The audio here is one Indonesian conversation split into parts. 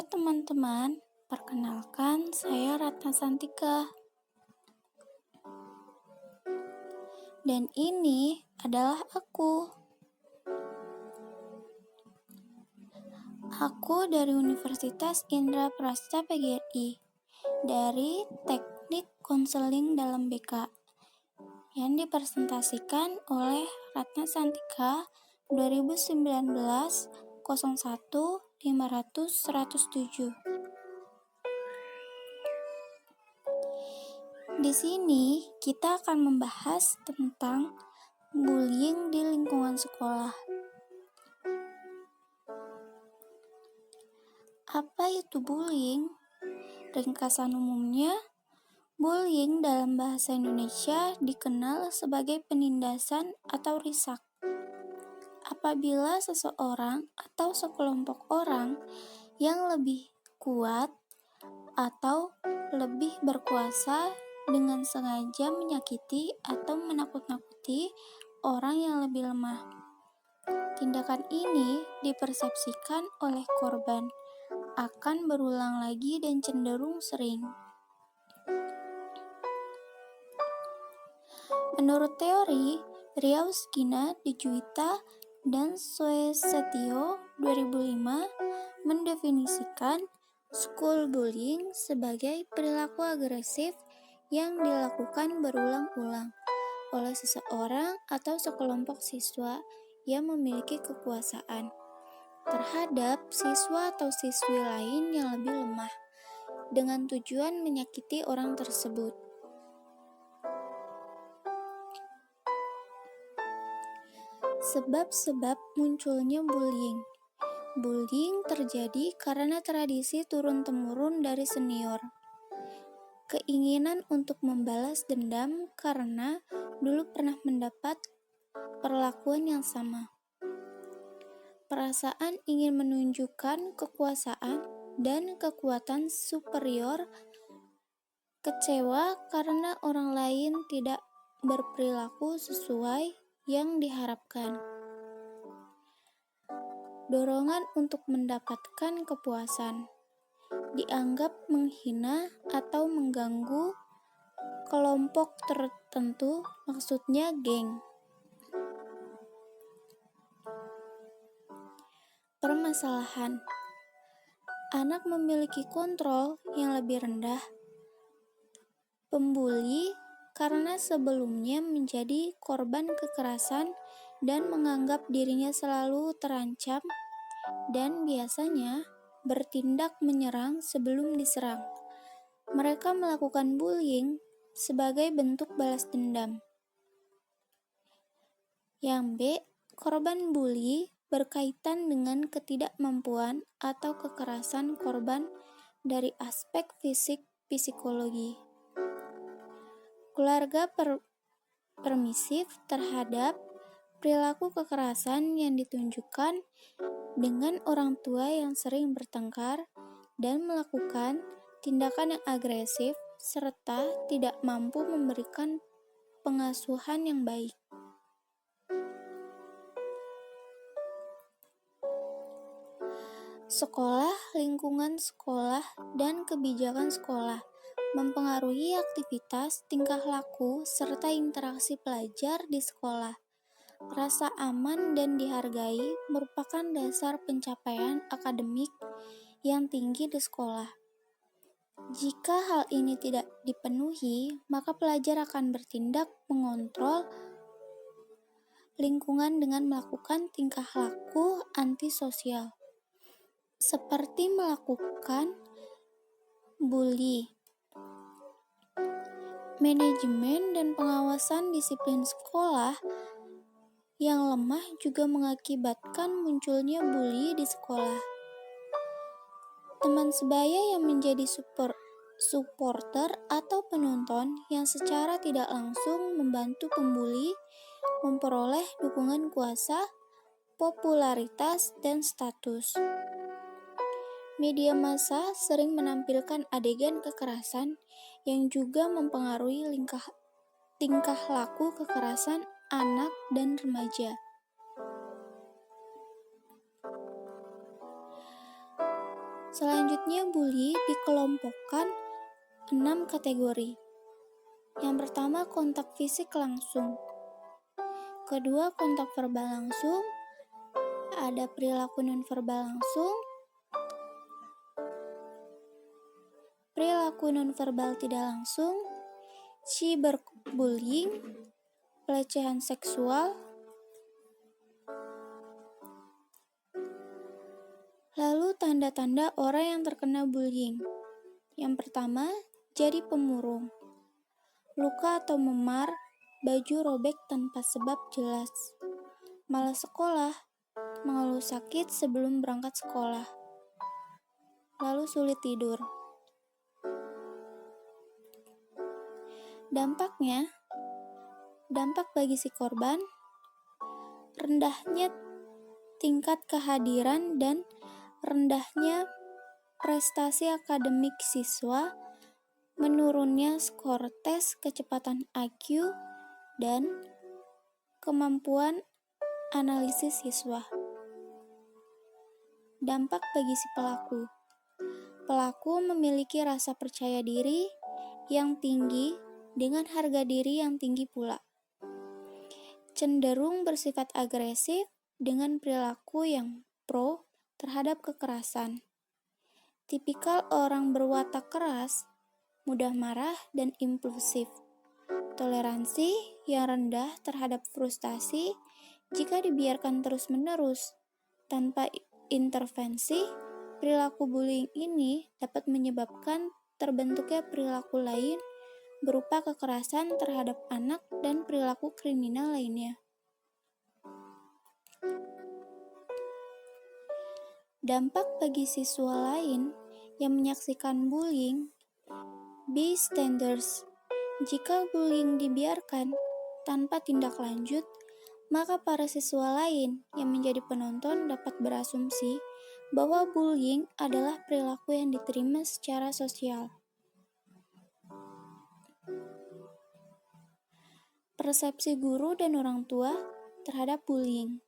teman-teman, perkenalkan saya Ratna Santika. Dan ini adalah aku. Aku dari Universitas Indra Prasta PGRI, dari Teknik Konseling dalam BK, yang dipresentasikan oleh Ratna Santika 2019 01 500 107. Di sini kita akan membahas tentang bullying di lingkungan sekolah. Apa itu bullying? Ringkasan umumnya, bullying dalam bahasa Indonesia dikenal sebagai penindasan atau risak. Apabila seseorang atau sekelompok orang yang lebih kuat atau lebih berkuasa dengan sengaja menyakiti atau menakut-nakuti orang yang lebih lemah. Tindakan ini dipersepsikan oleh korban akan berulang lagi dan cenderung sering. Menurut teori Riau Skina Dijuita dan Suesetio 2005 mendefinisikan school bullying sebagai perilaku agresif yang dilakukan berulang-ulang oleh seseorang atau sekelompok siswa yang memiliki kekuasaan terhadap siswa atau siswi lain yang lebih lemah dengan tujuan menyakiti orang tersebut. Sebab-sebab munculnya bullying. Bullying terjadi karena tradisi turun-temurun dari senior. Keinginan untuk membalas dendam karena dulu pernah mendapat perlakuan yang sama. Perasaan ingin menunjukkan kekuasaan dan kekuatan superior. Kecewa karena orang lain tidak berperilaku sesuai yang diharapkan. Dorongan untuk mendapatkan kepuasan. Dianggap menghina atau mengganggu kelompok tertentu, maksudnya geng. Permasalahan. Anak memiliki kontrol yang lebih rendah. Pembuli karena sebelumnya menjadi korban kekerasan dan menganggap dirinya selalu terancam dan biasanya bertindak menyerang sebelum diserang. Mereka melakukan bullying sebagai bentuk balas dendam. Yang B, korban bully berkaitan dengan ketidakmampuan atau kekerasan korban dari aspek fisik psikologi. Keluarga permisif terhadap perilaku kekerasan yang ditunjukkan dengan orang tua yang sering bertengkar dan melakukan tindakan yang agresif serta tidak mampu memberikan pengasuhan yang baik. Sekolah, lingkungan sekolah, dan kebijakan sekolah mempengaruhi aktivitas, tingkah laku, serta interaksi pelajar di sekolah. Rasa aman dan dihargai merupakan dasar pencapaian akademik yang tinggi di sekolah. Jika hal ini tidak dipenuhi, maka pelajar akan bertindak mengontrol lingkungan dengan melakukan tingkah laku antisosial, seperti melakukan bully. Manajemen dan pengawasan disiplin sekolah yang lemah juga mengakibatkan munculnya bully di sekolah. Teman sebaya yang menjadi supporter atau penonton yang secara tidak langsung membantu pembuli memperoleh dukungan kuasa, popularitas, dan status. Media massa sering menampilkan adegan kekerasan yang juga mempengaruhi tingkah laku kekerasan anak dan remaja. Selanjutnya, bully dikelompokkan 6 kategori. Yang pertama, kontak fisik langsung. Kedua, kontak verbal langsung. Ada perilaku nonverbal langsung, perilaku nonverbal tidak langsung, cyberbullying, pelecehan seksual. Lalu tanda-tanda orang yang terkena bullying. Yang pertama, jadi pemurung. Luka atau memar, baju robek tanpa sebab jelas. Malas sekolah, mengeluh sakit sebelum berangkat sekolah. Lalu sulit tidur. Dampak bagi si korban, rendahnya tingkat kehadiran dan rendahnya prestasi akademik siswa, menurunnya skor tes kecepatan IQ, dan kemampuan analisis siswa. Dampak bagi si pelaku. Pelaku memiliki rasa percaya diri yang tinggi dengan harga diri yang tinggi pula. Cenderung bersifat agresif dengan perilaku yang pro terhadap kekerasan. Tipikal orang berwatak keras, mudah marah dan impulsif. Toleransi yang rendah terhadap frustasi jika dibiarkan terus-menerus tanpa intervensi. Perilaku bullying ini dapat menyebabkan terbentuknya perilaku lain berupa kekerasan terhadap anak dan perilaku kriminal lainnya. Dampak bagi siswa lain yang menyaksikan bullying. Bystanders. Jika bullying dibiarkan tanpa tindak lanjut, maka para siswa lain yang menjadi penonton dapat berasumsi bahwa bullying adalah perilaku yang diterima secara sosial. Persepsi guru dan orang tua terhadap bullying.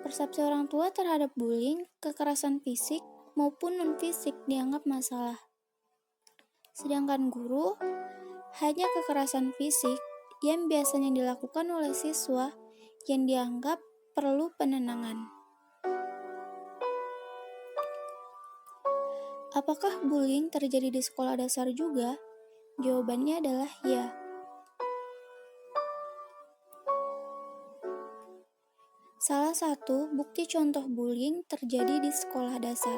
Persepsi orang tua terhadap bullying, kekerasan fisik maupun non-fisik dianggap masalah. Sedangkan guru, hanya kekerasan fisik yang biasanya dilakukan oleh siswa yang dianggap perlu penenangan. Apakah bullying terjadi di sekolah dasar juga? Jawabannya adalah ya. Salah satu bukti contoh bullying terjadi di sekolah dasar.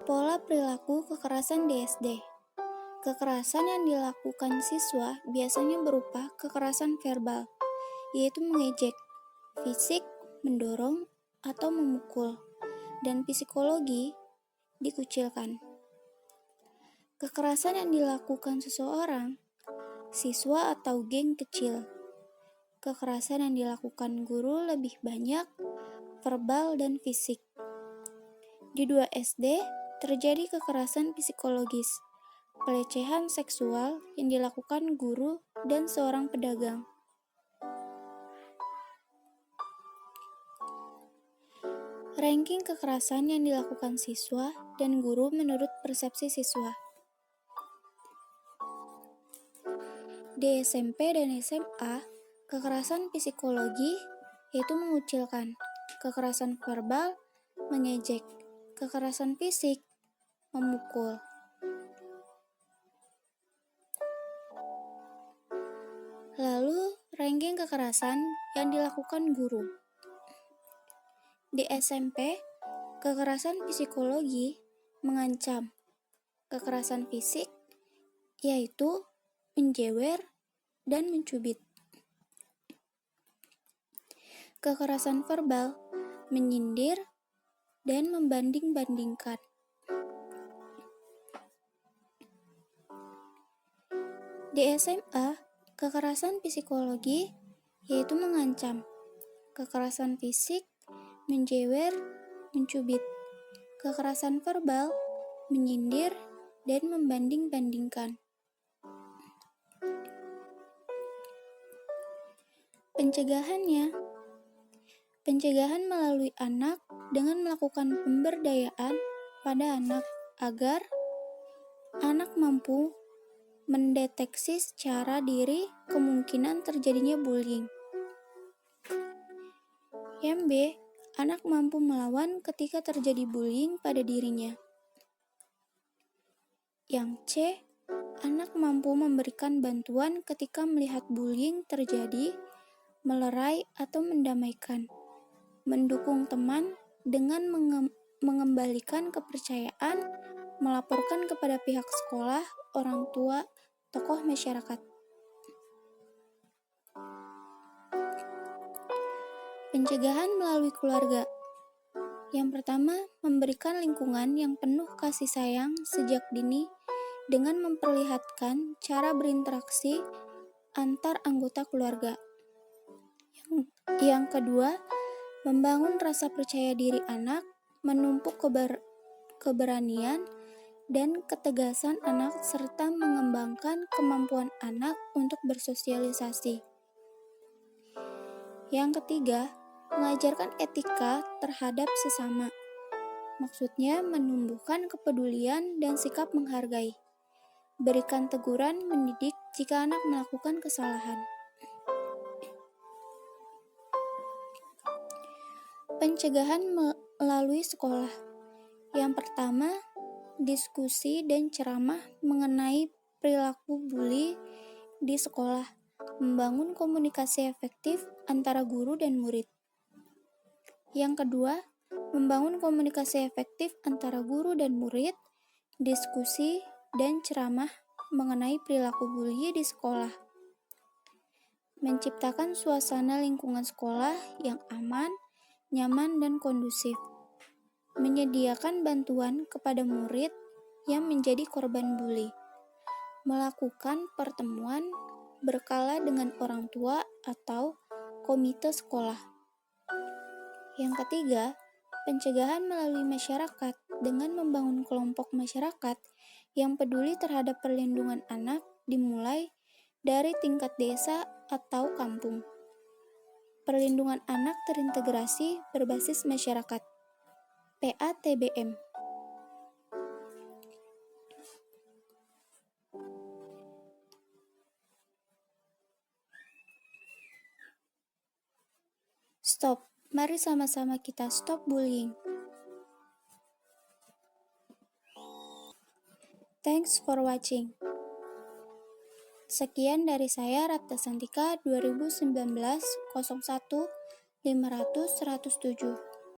Pola perilaku kekerasan di SD. Kekerasan yang dilakukan siswa biasanya berupa kekerasan verbal, yaitu mengejek, fisik, mendorong, atau memukul, dan psikologi, dikucilkan. Kekerasan yang dilakukan seseorang, siswa atau geng kecil. Kekerasan yang dilakukan guru lebih banyak, verbal dan fisik. Di 2 SD, terjadi kekerasan psikologis, pelecehan seksual yang dilakukan guru dan seorang pedagang. Ranking kekerasan yang dilakukan siswa dan guru menurut persepsi siswa. Di SMP dan SMA, kekerasan psikologi yaitu mengucilkan, kekerasan verbal, mengejek, kekerasan fisik, memukul. Lalu, ranking kekerasan yang dilakukan guru. Di SMP, kekerasan psikologi mengancam, kekerasan fisik yaitu menjewer dan mencubit. Kekerasan verbal menyindir dan membanding-bandingkan. Di SMA, kekerasan psikologi yaitu mengancam, kekerasan fisik, menjewer, mencubit, kekerasan verbal, menyindir, dan membanding-bandingkan. Pencegahan melalui anak dengan melakukan pemberdayaan pada anak agar anak mampu mendeteksi secara diri kemungkinan terjadinya bullying. Yang B, anak mampu melawan ketika terjadi bullying pada dirinya. Yang C, anak mampu memberikan bantuan ketika melihat bullying terjadi, melerai atau mendamaikan, mendukung teman dengan mengembalikan kepercayaan, melaporkan kepada pihak sekolah, orang tua, tokoh masyarakat. Pencegahan melalui keluarga. Yang pertama, memberikan lingkungan yang penuh kasih sayang sejak dini dengan memperlihatkan cara berinteraksi antar anggota keluarga. Yang kedua, membangun rasa percaya diri anak, menumpuk keberanian dan ketegasan anak serta mengembangkan kemampuan anak untuk bersosialisasi. Yang ketiga, mengajarkan etika terhadap sesama. Maksudnya menumbuhkan kepedulian dan sikap menghargai. Berikan teguran mendidik jika anak melakukan kesalahan. Pencegahan melalui sekolah. Yang pertama, diskusi dan ceramah mengenai perilaku bully di sekolah, membangun komunikasi efektif antara guru dan murid. Yang kedua, membangun komunikasi efektif antara guru dan murid, diskusi dan ceramah mengenai perilaku bully di sekolah. Menciptakan suasana lingkungan sekolah yang aman, nyaman, dan kondusif. Menyediakan bantuan kepada murid yang menjadi korban bully. Melakukan pertemuan berkala dengan orang tua atau komite sekolah. Yang ketiga, pencegahan melalui masyarakat dengan membangun kelompok masyarakat yang peduli terhadap perlindungan anak dimulai dari tingkat desa atau kampung. Perlindungan anak terintegrasi berbasis masyarakat. PATBM. Stop. Mari sama-sama kita stop bullying. Thanks for watching. Sekian dari saya, Ratna Santika, 2019 01 500 107.